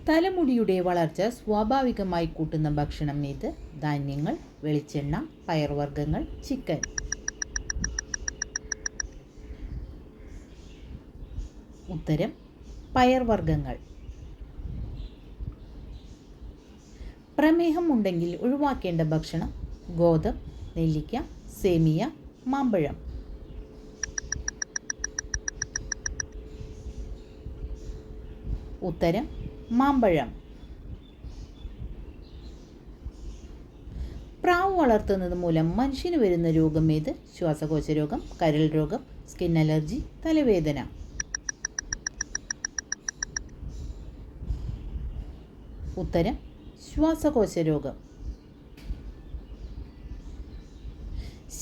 തലമുടിയുടെ വളർച്ച സ്വാഭാവികമായി കൂട്ടുന്ന ഭക്ഷണം ഏത്? ധാന്യങ്ങൾ, വെളിച്ചെണ്ണ, പയർവർഗ്ഗങ്ങൾ, ചിക്കൻ. ഉത്തരം പയർവർഗ്ഗങ്ങൾ. പ്രമേഹം ഉണ്ടെങ്കിൽ ഒഴിവാക്കേണ്ട ഭക്ഷണം? ഗോതമ്പ്, നെല്ലിക്ക, സേമിയ, മാമ്പഴം. ഉത്തരം മാമ്പഴം. പ്രാവ് വളർത്തുന്നത് മൂലം മനുഷ്യന് വരുന്ന രോഗം ഏത്? ശ്വാസകോശ രോഗം, കരൾ രോഗം, സ്കിൻ അലർജി, തലവേദന. ഉത്തരം ശ്വാസകോശ രോഗം.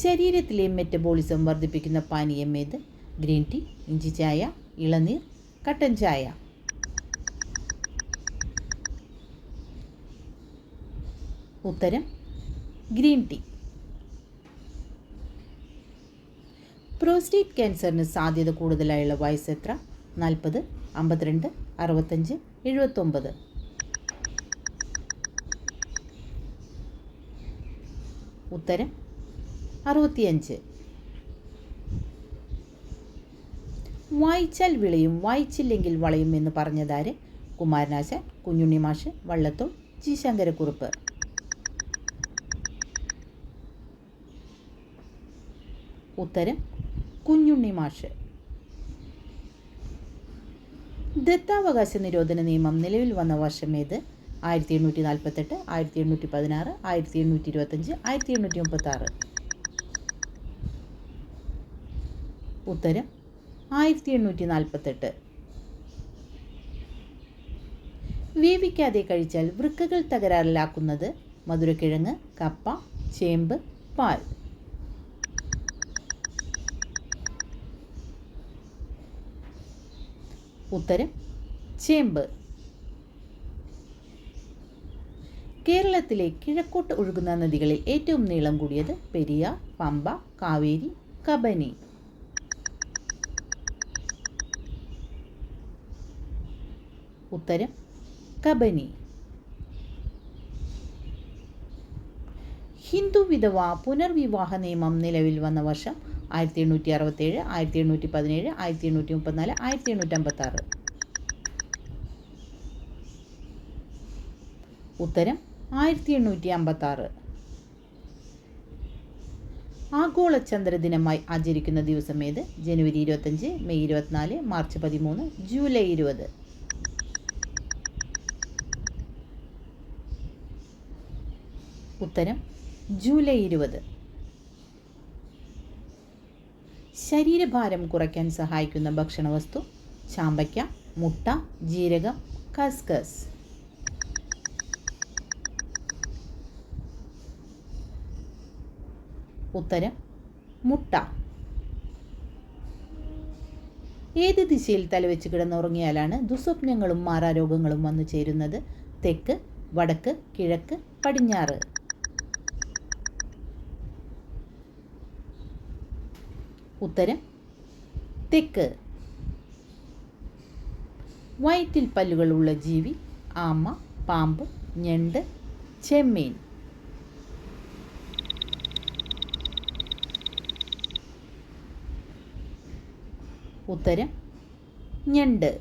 ശരീരത്തിലെ മെറ്റബോളിസം വർദ്ധിപ്പിക്കുന്ന പാനീയം ഏത്? ഗ്രീൻ ടീ, ഇഞ്ചി ചായ, ഇളനീർ, കട്ടൻ ചായ. ഉത്തരം ഗ്രീൻ ടീ. പ്രോസ്റ്റേറ്റ് ക്യാൻസറിന് സാധ്യത കൂടുതലായുള്ള വയസ്സ് എത്ര? 40, 52, 65, 79. ഉത്തരം 65. വായിച്ചാൽ വിളയും വായിച്ചില്ലെങ്കിൽ വളയും എന്ന് പറഞ്ഞതാര്? കുമാരനാശാൻ, കുഞ്ഞുണ്ണി മാഷ്, വള്ളത്തോൾ, ജി ശങ്കരക്കുറുപ്പ്. ഉത്തരം കുഞ്ഞുണ്ണി മാഷ്. ദത്താവകാശ നിരോധന നിയമം നിലവിൽ വന്ന വർഷം ഏത്? 1848, 1816, 1825, 1836. ഉത്തരം 1848. വേവിക്കാതെ കഴിച്ചാൽ വൃക്കകൾ തകരാറിലാക്കുന്നത്? മധുരക്കിഴങ്ങ്, കപ്പ, ചേമ്പ്, പാൽ. ഉത്തരം ചേമ്പ്. കേരളത്തിലെ കിഴക്കോട്ട് ഒഴുകുന്ന നദികളിൽ ഏറ്റവും നീളം കൂടിയത്? പെരിയാർ, പമ്പ, കാവേരി, കബനി. ഉത്തരം കബനി. ഹിന്ദു വിധവ പുനർവിവാഹ നിയമം നിലവിൽ വന്ന വർഷം? 1867, 1817, 1834, 1856. ഉത്തരം 1856. ആഗോള ചന്ദ്രദിനമായി ആചരിക്കുന്ന ദിവസം ഏത്? ജനുവരി 25, മെയ് 24, മാർച്ച് 13, ജൂലൈ 20. ഉത്തരം ജൂലൈ 20. ശരീരഭാരം കുറയ്ക്കാൻ സഹായിക്കുന്ന ഭക്ഷണവസ്തു? ചാമ്പയ്ക്ക, മുട്ട, ജീരകം, കസ്കസ്. ഉത്തരം മുട്ട. ഏത് ദിശയിൽ തലവെച്ച് കിടന്നുറങ്ങിയാലാണ് ദുസ്വപ്നങ്ങളും മാറാരോഗങ്ങളും വന്നു ചേരുന്നത്? തെക്ക്, വടക്ക്, കിഴക്ക്, പടിഞ്ഞാറ്. ഉത്തരം തെക്ക്. വയറ്റിൽ പല്ലുകളുള്ള ജീവി? ആമ, പാമ്പ്, ഞണ്ട്, ചെമ്മീൻ. ഉത്തരം ഞണ്ട്.